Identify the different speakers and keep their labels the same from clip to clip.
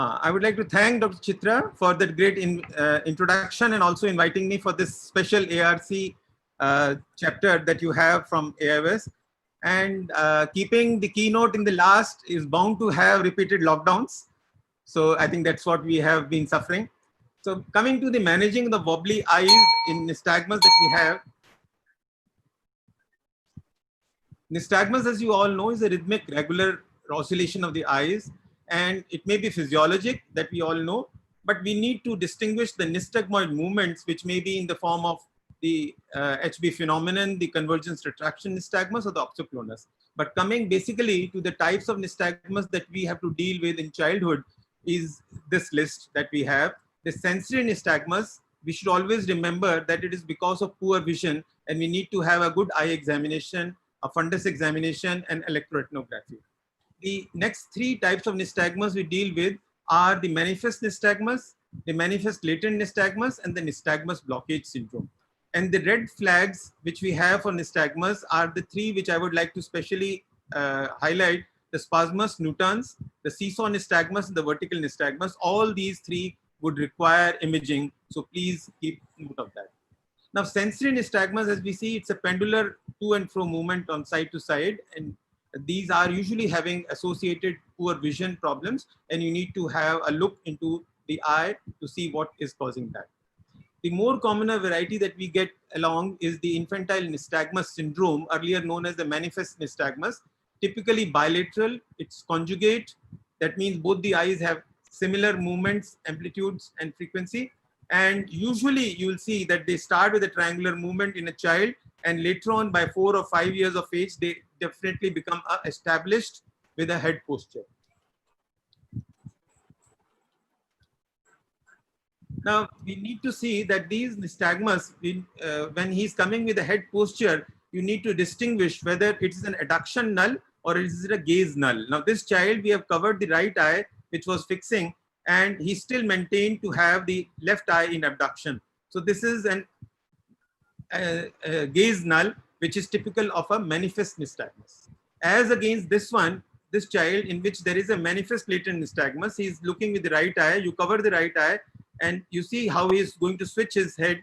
Speaker 1: I would like to thank Dr. Chitra for that great introduction and also inviting me for this special ARC chapter that you have from AIOS. And keeping the keynote in the last is bound to have repeated lockdowns. So I think that's what we have been suffering. So coming to the managing the wobbly eyes in nystagmus that we have. Nystagmus, as you all know, is a rhythmic, regular oscillation of the eyes, and it may be physiologic that we all know, but we need to distinguish the nystagmoid movements, which may be in the form of the HB phenomenon, the convergence retraction nystagmus, or the oxyclonus. But coming basically to the types of nystagmus that we have to deal with in childhood is this list that we have. The sensory nystagmus, we should always remember that it is because of poor vision, and we need to have a good eye examination, a fundus examination, and electroretinography. The next three types of nystagmus we deal with are the manifest nystagmus, the manifest latent nystagmus, and the nystagmus blockage syndrome. And the red flags which we have for nystagmus are the three which I would like to specially highlight: the spasmus nutans, the seesaw nystagmus, and the vertical nystagmus. All these three would require imaging, so please keep note of that. Now, sensory nystagmus, as we see, it's a pendular to and fro movement on side to side, and these are usually having associated poor vision problems, and you need to have a look into the eye to see what is causing that. The more common variety that we get along is the infantile nystagmus syndrome, earlier known as the manifest nystagmus, typically bilateral, it's conjugate. That means both the eyes have similar movements, amplitudes, and frequency. And usually you will see that they start with a triangular movement in a child, and later on by 4 or 5 years of age, they definitely become established with a head posture. Now, we need to see that these nystagmus, when he's coming with a head posture, you need to distinguish whether it is an adduction null or is it a gaze null. Now, this child, we have covered the right eye, which was fixing, and he still maintained to have the left eye in abduction. So this is a gaze null, which is typical of a manifest nystagmus. As against this one, this child in which there is a manifest latent nystagmus, he is looking with the right eye, you cover the right eye, and you see how he is going to switch his head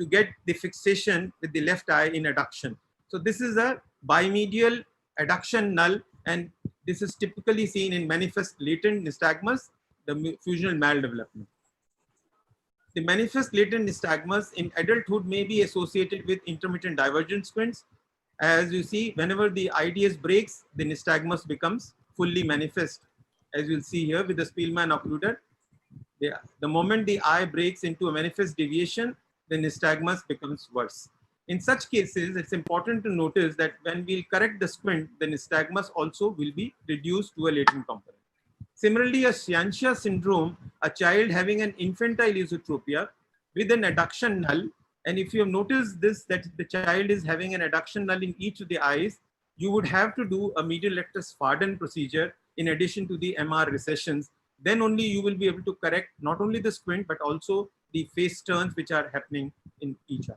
Speaker 1: to get the fixation with the left eye in adduction. So this is a bimedial adduction null, and this is typically seen in manifest latent nystagmus, the fusional maldevelopment. The manifest latent nystagmus in adulthood may be associated with intermittent divergent squints. As you see, whenever the IDS breaks, the nystagmus becomes fully manifest, as you'll see here with the Spielmann occluder. The moment the eye breaks into a manifest deviation, the nystagmus becomes worse. In such cases, it's important to notice that when we'll correct the squint, the nystagmus also will be reduced to a latent component. Similarly, a Scientia syndrome, a child having an infantile esotropia with an adduction null, and if you have noticed this, that the child is having an adduction null in each of the eyes, you would have to do a medial rectus Farden procedure in addition to the MR recessions. Then only you will be able to correct not only the squint, but also the face turns which are happening in each eye.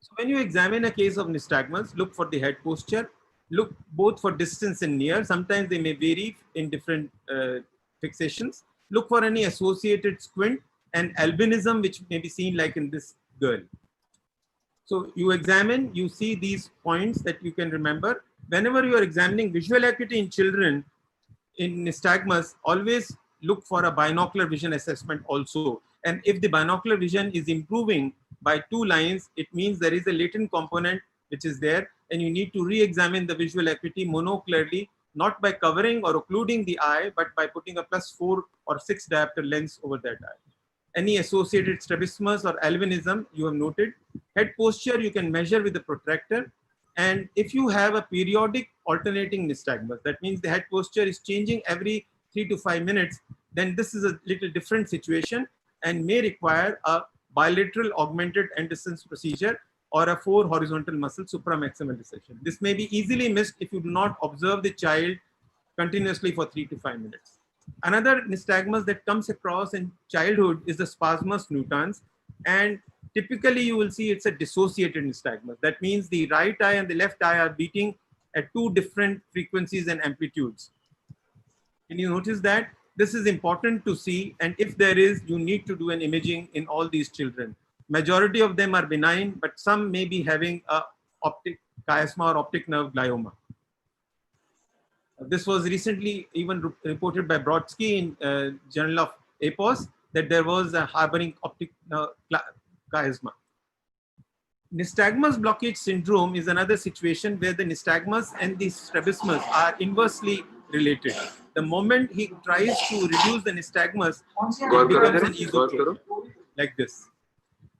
Speaker 1: So when you examine a case of nystagmus, look for the head posture, look both for distance and near. Sometimes they may vary in different fixations. Look for any associated squint and albinism, which may be seen like in this girl. So you examine, you see these points that you can remember. Whenever you are examining visual acuity in children, in nystagmus, always look for a binocular vision assessment also. And if the binocular vision is improving by 2 lines, it means there is a latent component which is there, and you need to re-examine the visual acuity monocularly, not by covering or occluding the eye, but by putting a +4 or 6 diopter lens over that eye. Any associated strabismus or albinism you have noted. Head posture you can measure with the protractor. And if you have a periodic alternating nystagmus, that means the head posture is changing every 3 to 5 minutes, then this is a little different situation and may require a bilateral augmented endoscopy procedure or a 4 horizontal muscle supramaximal recession. This may be easily missed if you do not observe the child continuously for 3 to 5 minutes. Another nystagmus that comes across in childhood is the spasmus nutans, and typically you will see it's a dissociated nystagmus. That means the right eye and the left eye are beating at 2 different frequencies and amplitudes. Can you notice that? This is important to see, and if there is, you need to do an imaging in all these children. Majority of them are benign, but some may be having a optic chiasma or optic nerve glioma. This was recently even reported by Brodsky in Journal of APOS that there was a harboring optic chiasma. Nystagmus blockage syndrome is another situation where the nystagmus and the strabismus are inversely related. The moment he tries to reduce the nystagmus, it becomes an esotropia, like this.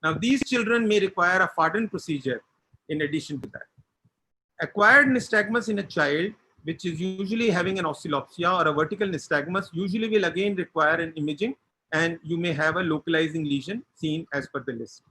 Speaker 1: Now, these children may require a Farden procedure in addition to that. Acquired nystagmus in a child, which is usually having an oscillopsia or a vertical nystagmus, usually will again require an imaging, and you may have a localizing lesion seen as per the list.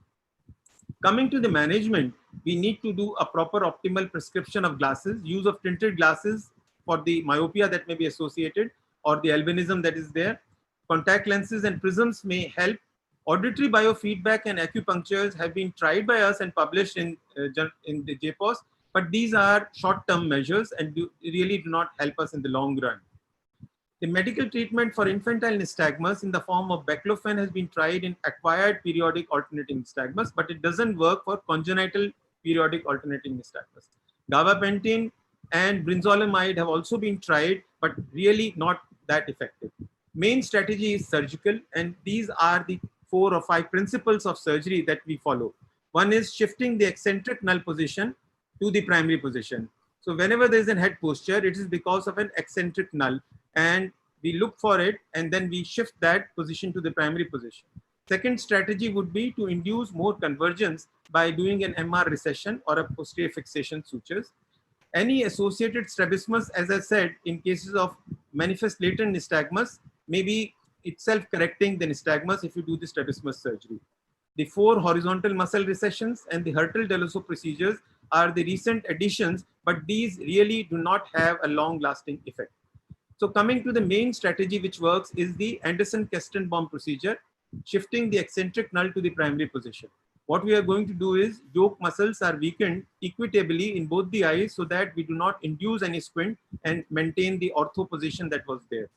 Speaker 1: Coming to the management, we need to do a proper optimal prescription of glasses, use of tinted glasses for the myopia that may be associated or the albinism that is there. Contact lenses and prisms may help. Auditory biofeedback and acupunctures have been tried by us and published in the JPOS, but these are short-term measures and really do not help us in the long run. The medical treatment for infantile nystagmus in the form of baclofen has been tried in acquired periodic alternating nystagmus, but it doesn't work for congenital periodic alternating nystagmus. Gabapentin and brinzolamide have also been tried, but really not that effective. Main strategy is surgical, and these are the 4 or 5 principles of surgery that we follow. One is shifting the eccentric null position to the primary position. So whenever there is a head posture, it is because of an eccentric null, and we look for it and then we shift that position to the primary position. Second strategy would be to induce more convergence by doing an MR recession or a posterior fixation sutures. Any associated strabismus, as I said, in cases of manifest latent nystagmus, may be itself correcting the nystagmus if you do the strabismus surgery. The 4 horizontal muscle recessions and the Hertel-Delosso procedures are the recent additions, but these really do not have a long-lasting effect. So coming to the main strategy which works is the Anderson-Kestenbaum procedure, shifting the eccentric null to the primary position. What we are going to do is yoke muscles are weakened equitably in both the eyes so that we do not induce any squint and maintain the ortho position that was there.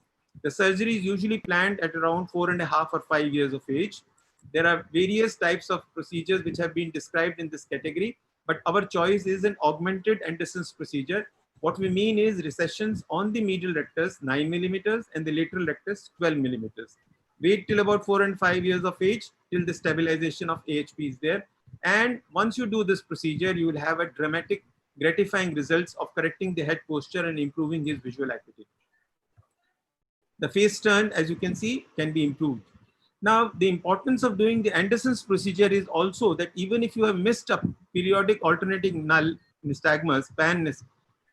Speaker 1: The surgery is usually planned at around 4.5 or 5 years of age. There are various types of procedures which have been described in this category, but our choice is an augmented Anderson's procedure. What we mean is recessions on the medial rectus 9 millimeters and the lateral rectus 12 millimeters. Wait till about 4 and 5 years of age till the stabilization of AHP is there. And once you do this procedure, you will have a dramatic, gratifying results of correcting the head posture and improving his visual acuity. The face turn, as you can see, can be improved. Now, the importance of doing the Anderson's procedure is also that even if you have missed a periodic alternating null nystagmus, pan,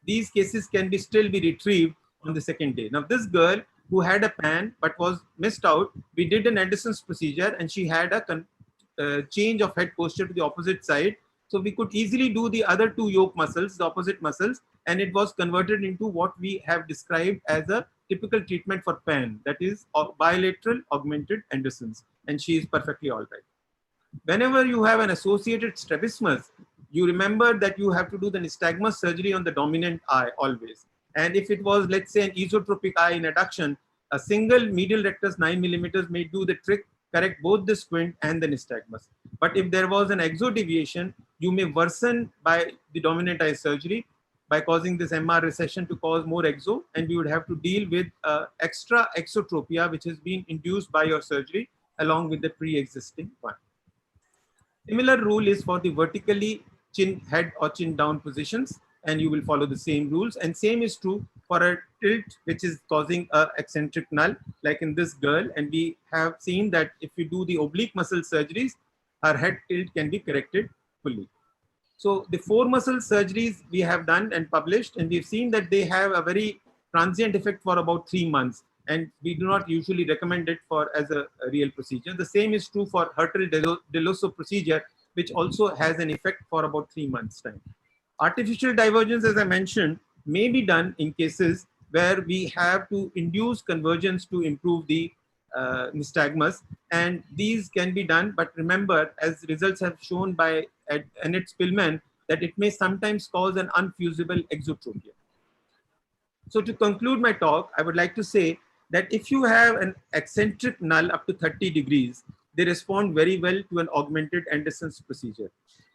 Speaker 1: these cases can be still be retrieved on the second day. Now, this girl who had a pan but was missed out, we did an Anderson's procedure and she had a change of head posture to the opposite side. So we could easily do the other 2 yoke muscles, the opposite muscles, and it was converted into what we have described as a typical treatment for pan, that is bilateral augmented Anderson's, and she is perfectly all right. Whenever you have an associated strabismus, you remember that you have to do the nystagmus surgery on the dominant eye always. And if it was, let's say, an esotropic eye in adduction, a single medial rectus 9 millimeters may do the trick, correct both the squint and the nystagmus. But if there was an exodeviation, you may worsen by the dominant eye surgery by causing this MR recession to cause more exo, and you would have to deal with extra exotropia which has been induced by your surgery along with the pre-existing one. Similar rule is for the vertically chin head or chin down positions, and you will follow the same rules. And same is true for a tilt which is causing a eccentric null, like in this girl. And we have seen that if you do the oblique muscle surgeries, her head tilt can be corrected fully. So the 4 muscle surgeries we have done and published, and we've seen that they have a very transient effect for about 3 months. And we do not usually recommend it for as a real procedure. The same is true for Hertel-Delosso procedure, which also has an effect for about 3 months time. Artificial divergence, as I mentioned, may be done in cases where we have to induce convergence to improve the nystagmus, and these can be done. But remember, as results have shown by Annette Spillman, that it may sometimes cause an unfusible exotropia. So to conclude my talk, I would like to say that if you have an eccentric null up to 30 degrees, they respond very well to an augmented Anderson's procedure.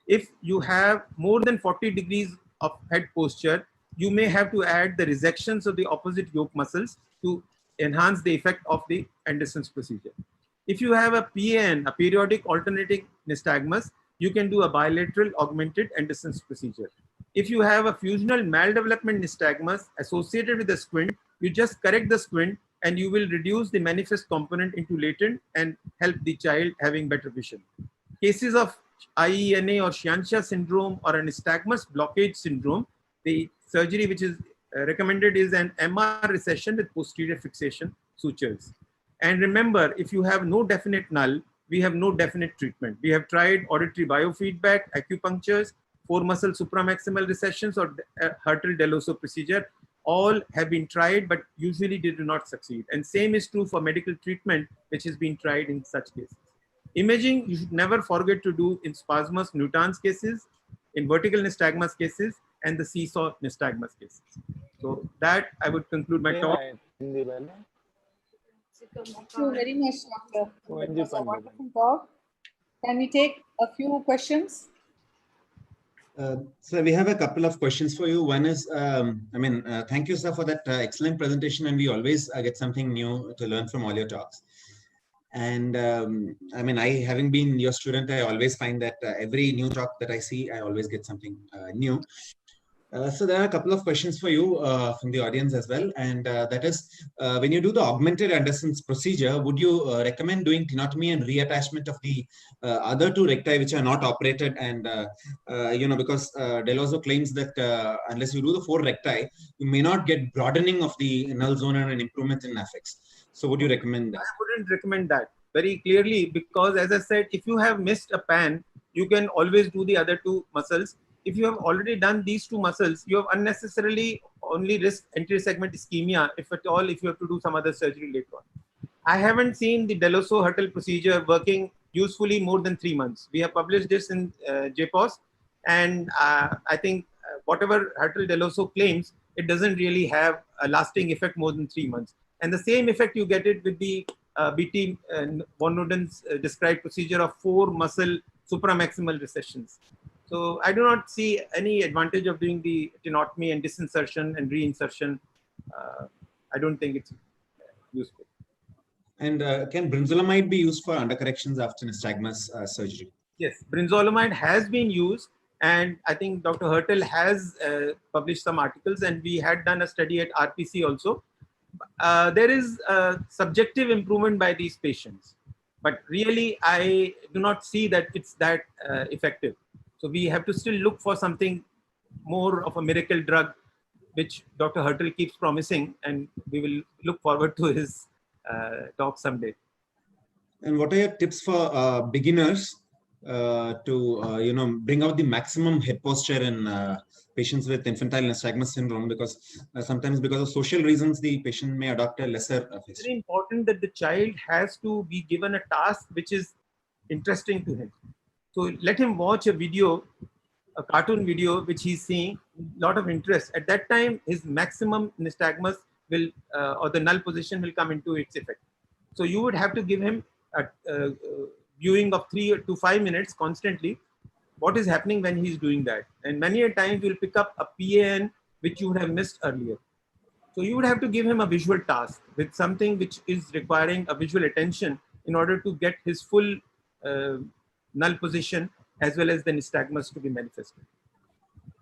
Speaker 1: If you have more than 40 degrees of head posture, you may have to add the resections of the opposite yoke muscles to enhance the effect of the Anderson's procedure. If you have a PAN, a periodic alternating nystagmus, you can do a bilateral augmented Anderson's procedure. If you have a fusional maldevelopment nystagmus associated with a squint, you just correct the squint and you will reduce the manifest component into latent and help the child having better vision. Cases of IENA or Sciancia syndrome or an nystagmus blockage syndrome, the surgery which is recommended is an MR recession with posterior fixation sutures. And remember, if you have no definite null, we have no definite treatment. We have tried auditory biofeedback, acupunctures, 4-muscle supramaximal recessions, or Hertel-Deloso procedure. All have been tried, but usually they do not succeed. And same is true for medical treatment, which has been tried in such cases. Imaging, you should never forget to do in spasmus nutans cases, in vertical nystagmus cases, and the seesaw nystagmus cases. So that I would conclude my talk.
Speaker 2: Thank
Speaker 3: you very much, Doctor. It was a wonderful talk. Can we take a few questions?
Speaker 4: So we have a couple of questions for you. One is, thank you, sir, for that excellent presentation. And we always get something new to learn from all your talks. And having been your student, I always find that every new talk that I see, I always get something new. So there are a couple of questions for you from the audience as well. And that is, when you do the augmented Anderson's procedure, would you recommend doing tenotomy and reattachment of the other 2 recti which are not operated? And, because Deloso claims that unless you do the 4 recti, you may not get broadening of the null zone and an improvement in affix. So would you recommend that?
Speaker 1: I wouldn't recommend that very clearly, because as I said, if you have missed a pan, you can always do the other 2 muscles. If you have already done these 2 muscles, you have unnecessarily only risk anterior segment ischemia, if at all, if you have to do some other surgery later on. I haven't seen the Deloso Hertel procedure working usefully more than 3 months. We have published this in JPOS, and I think whatever Hertel Deloso claims, it doesn't really have a lasting effect more than 3 months. And the same effect you get it with the BT von Noden's described procedure of 4 muscle supramaximal recessions. So I do not see any advantage of doing the tenotomy and disinsertion and reinsertion. I don't think it's useful.
Speaker 4: And can brinzolamide be used for undercorrections after nystagmus surgery?
Speaker 1: Yes, brinzolamide has been used, and I think Dr. Hertel has published some articles, and we had done a study at RPC also. There is a subjective improvement by these patients, but really I do not see that it's that effective. So we have to still look for something more of a miracle drug, which Dr. Hertel keeps promising, and we will look forward to his talk someday.
Speaker 4: And what are your tips for beginners to bring out the maximum head posture in patients with infantile nystagmus syndrome? Because sometimes, because of social reasons, the patient may adopt a lesser face.
Speaker 1: It's very important that the child has to be given a task which is interesting to him. So let him watch a video, a cartoon video, which he's seeing a lot of interest. At that time, his maximum nystagmus will, or the null position will come into its effect. So you would have to give him a viewing of 3 to 5 minutes constantly. What is happening when he's doing that? And many a times you'll pick up a PAN which you would have missed earlier. So you would have to give him a visual task with something which is requiring a visual attention in order to get his full null position as well as the nystagmus to be manifested.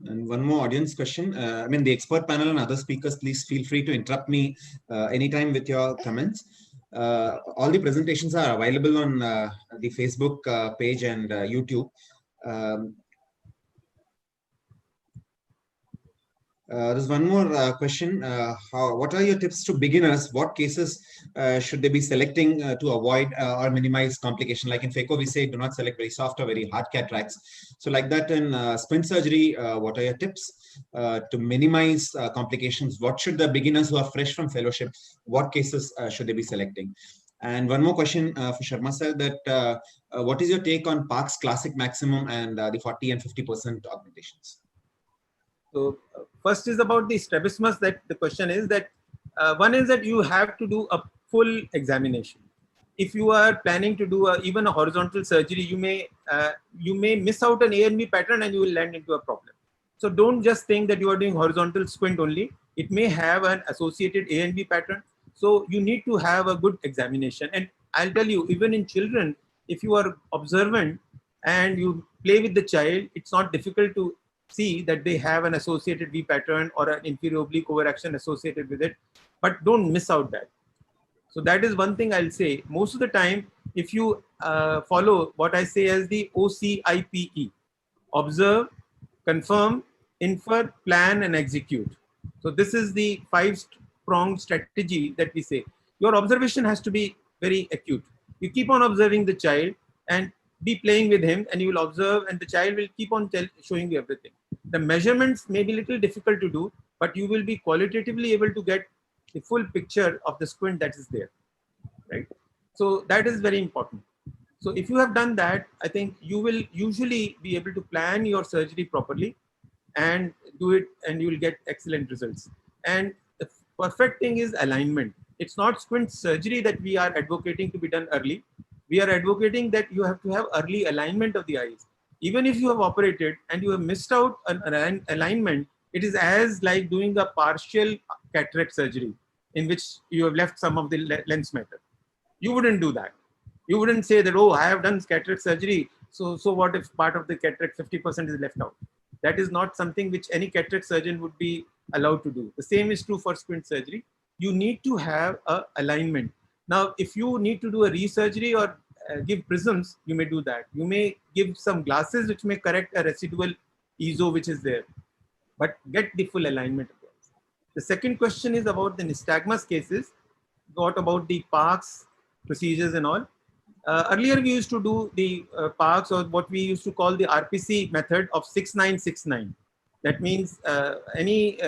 Speaker 4: And one more audience question. The expert panel and other speakers, please feel free to interrupt me anytime with your comments. All the presentations are available on the Facebook page and YouTube. There's one more question. What are your tips to beginners? What cases should they be selecting to avoid or minimize complication? Like in phaco, we say do not select very soft or very hard cataracts. So like that in squint surgery, what are your tips to minimize complications? What should the beginners who are fresh from fellowship, what cases should they be selecting? And one more question for Sharma sir, that what is your take on Park's classic maximum and the 40 and 50% augmentations?
Speaker 1: So first is about the strabismus. That the question is that one is that you have to do a full examination. If you are planning to do even a horizontal surgery, you may miss out an A and B pattern and you will land into a problem. So don't just think that you are doing horizontal squint only. It may have an associated A and B pattern. So you need to have a good examination. And I'll tell you, even in children, if you are observant and you play with the child, it's not difficult to see that they have an associated V pattern or an inferior oblique overaction associated with it, but don't miss out that. So that is one thing I'll say. Most of the time, if you follow what I say as the OCIPE, observe, confirm, infer, plan, and execute. So this is the 5-pronged strategy that we say. Your observation has to be very acute. You keep on observing the child and be playing with him, and you will observe, and the child will keep on showing you everything. The measurements may be a little difficult to do, but you will be qualitatively able to get the full picture of the squint that is there, right? So that is very important. So if you have done that, I think you will usually be able to plan your surgery properly and do it, and you will get excellent results. And the perfect thing is alignment. It's not squint surgery that we are advocating to be done early. We are advocating that you have to have early alignment of the eyes. Even if you have operated and you have missed out an alignment, it is as like doing a partial cataract surgery in which you have left some of the lens matter. You wouldn't do that. You wouldn't say that, oh, I have done cataract surgery, so what if part of the cataract 50% is left out? That is not something which any cataract surgeon would be allowed to do. The same is true for squint surgery. You need to have a alignment. Now, if you need to do a resurgery or give prisms, you may do that. You may give some glasses which may correct a residual EZO which is there, but get the full alignment of those. The second question is about the nystagmus cases. What about the Parkes procedures and all? Earlier, we used to do the Parkes, or what we used to call the RPC method of 6969. That means any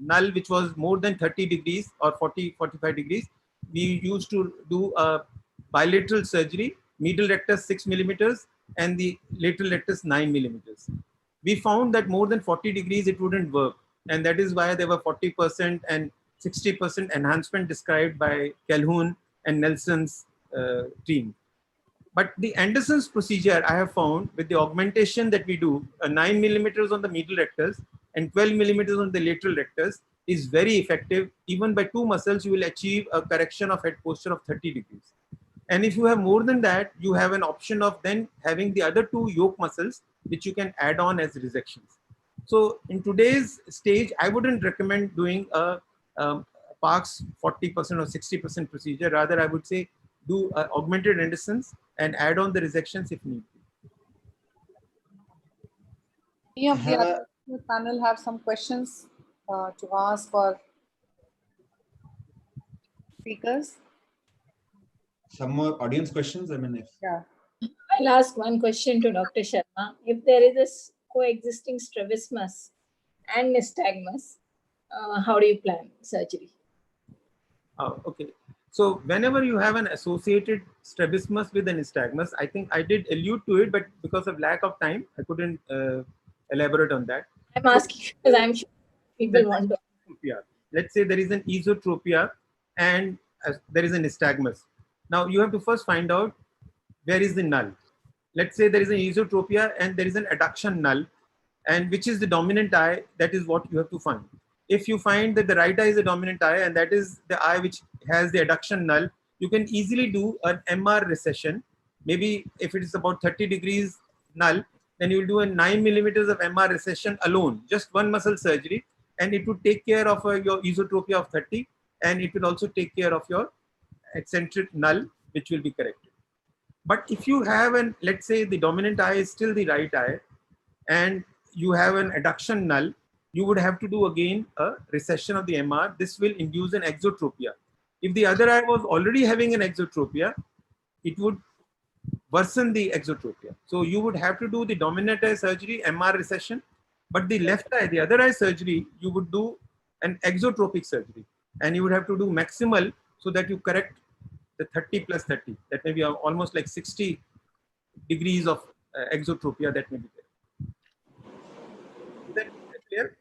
Speaker 1: null which was more than 30 degrees or 45 degrees, we used to do a bilateral surgery, medial rectus 6 millimeters and the lateral rectus 9 millimeters. We found that more than 40 degrees it wouldn't work, and that is why there were 40% and 60% enhancement described by Calhoun and Nelson's team. But the Anderson's procedure, I have found, with the augmentation that we do, 9 millimeters on the medial rectus and 12 millimeters on the lateral rectus, is very effective. Even by 2 muscles, you will achieve a correction of head posture of 30 degrees. And if you have more than that, you have an option of then having the other 2 yoke muscles, which you can add on as resections. So in today's stage, I wouldn't recommend doing a Parkes 40% or 60% procedure. Rather, I would say do augmented Anderson's and add on the resections if need be.
Speaker 3: Any of the other panel have some questions to ask for speakers?
Speaker 4: Some more audience questions? I mean, if
Speaker 3: Yeah.
Speaker 2: I'll ask one question to Dr. Sharma. If there is a coexisting strabismus and nystagmus, how do you plan surgery?
Speaker 1: Okay. So whenever you have an associated strabismus with an nystagmus, I think I did allude to it, but because of lack of time, I couldn't elaborate on that.
Speaker 2: I'm asking because I'm sure people want to.
Speaker 1: Let's say there is an esotropia and there is a nystagmus. Now you have to first find out where is the null. Let's say there is an esotropia and there is an adduction null, and which is the dominant eye. That is what you have to find. If you find that the right eye is the dominant eye and that is the eye which has the adduction null, you can easily do an MR recession. Maybe if it is about 30 degrees null, then you will do a 9 millimeters of MR recession alone, just one muscle surgery, and it would take care of your esotropia of 30, and it will also take care of your eccentric null, which will be corrected. But if you have an, let's say the dominant eye is still the right eye, and you have an adduction null, you would have to do again a recession of the MR. This will induce an exotropia. If the other eye was already having an exotropia, it would worsen the exotropia. So you would have to do the dominant eye surgery, MR recession, but the left eye, the other eye surgery, you would do an exotropic surgery, and you would have to do maximal so that you correct the 30 plus 30. That may be almost like 60 degrees of exotropia that may be there. Then clear?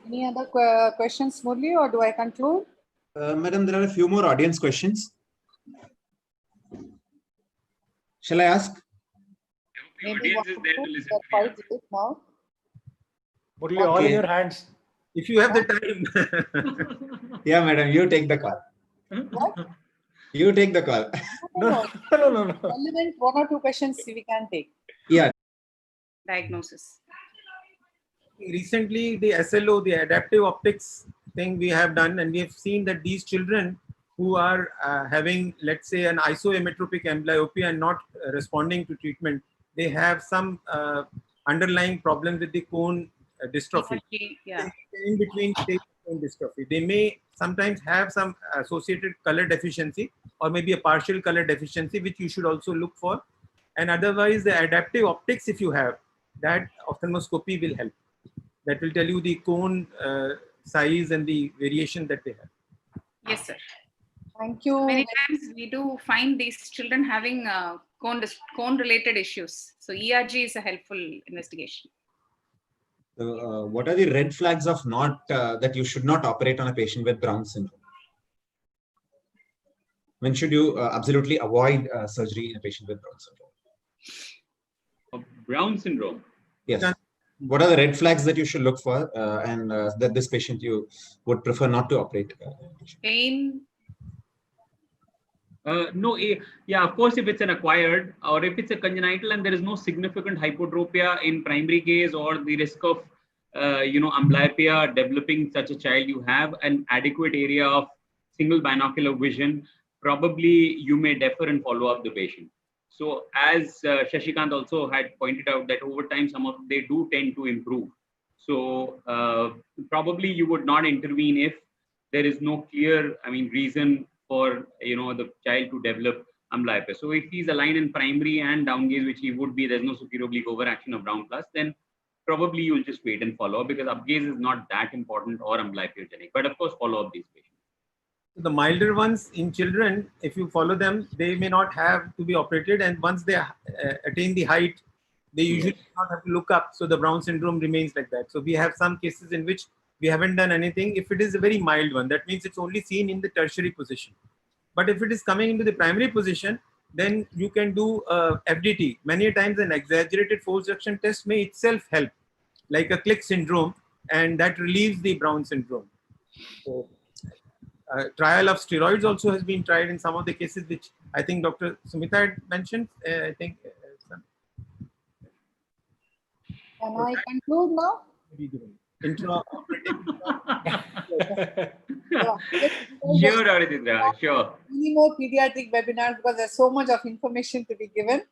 Speaker 3: Any other questions, Murli, or do I conclude?
Speaker 4: Madam, there are a few more audience questions. Shall I ask?
Speaker 5: The
Speaker 3: Maybe
Speaker 5: audience
Speaker 3: one
Speaker 5: is
Speaker 3: or
Speaker 5: there
Speaker 3: two,
Speaker 5: to listen
Speaker 3: they're
Speaker 5: to you.
Speaker 3: quite late now.
Speaker 6: Murli, all in
Speaker 4: Okay.
Speaker 6: your hands.
Speaker 1: If you have the time.
Speaker 4: Yeah, madam, you take the call.
Speaker 3: What?
Speaker 4: You take the call.
Speaker 3: No,
Speaker 6: No,
Speaker 3: no.
Speaker 6: no.
Speaker 3: Relevant one or two questions we can take.
Speaker 4: Yeah.
Speaker 7: Diagnosis.
Speaker 1: Recently, the SLO, the adaptive optics thing we have done, and we have seen that these children who are having, let's say, an isometropic amblyopia and not responding to treatment, they have some underlying problem with the cone dystrophy.
Speaker 7: Yeah.
Speaker 1: In between stage cone dystrophy, they may sometimes have some associated color deficiency or maybe a partial color deficiency, which you should also look for. And otherwise, the adaptive optics, if you have, that ophthalmoscopy will help. That will tell you the cone size and the variation that they have.
Speaker 7: Yes, sir.
Speaker 3: Thank you.
Speaker 7: Many times we do find these children having cone-related issues. So ERG is a helpful investigation.
Speaker 4: So, what are the red flags of not that you should not operate on a patient with Brown syndrome? When should you absolutely avoid surgery in a patient with Brown syndrome?
Speaker 5: Brown syndrome.
Speaker 4: Yes. What are the red flags that you should look for, and that this patient you would prefer not to operate?
Speaker 7: Pain.
Speaker 5: No, yeah, of course, if it's an acquired or if it's a congenital and there is no significant hypotropia in primary case or the risk of, amblyopia developing such a child, you have an adequate area of single binocular vision, probably you may defer and follow up the patient. So as Shashikant also had pointed out that over time, they do tend to improve. So probably you would not intervene if there is no clear, reason for the child to develop amblyopia. So if he's aligned in primary and down gaze, which he would be, there's no superior oblique overaction of Brown plus, then probably you'll just wait and follow up because upgaze is not that important or amblyopia-genic. But of course, follow up these patients.
Speaker 1: The milder ones in children, if you follow them, they may not have to be operated. And once they attain the height, they usually do not have to look up. So the Brown syndrome remains like that. So we have some cases in which we haven't done anything. If it is a very mild one, that means it's only seen in the tertiary position. But if it is coming into the primary position, then you can do FDT. Many times an exaggerated force reduction test may itself help, like a click syndrome, and that relieves the Brown syndrome. So, trial of steroids also has been tried in some of the cases, which I think Dr. Sumita had mentioned. I think.
Speaker 3: Can I conclude now?
Speaker 1: Intraoperative.
Speaker 5: Sure, Aradhindra, sure.
Speaker 3: Many more pediatric webinars because there's so much of information to be given.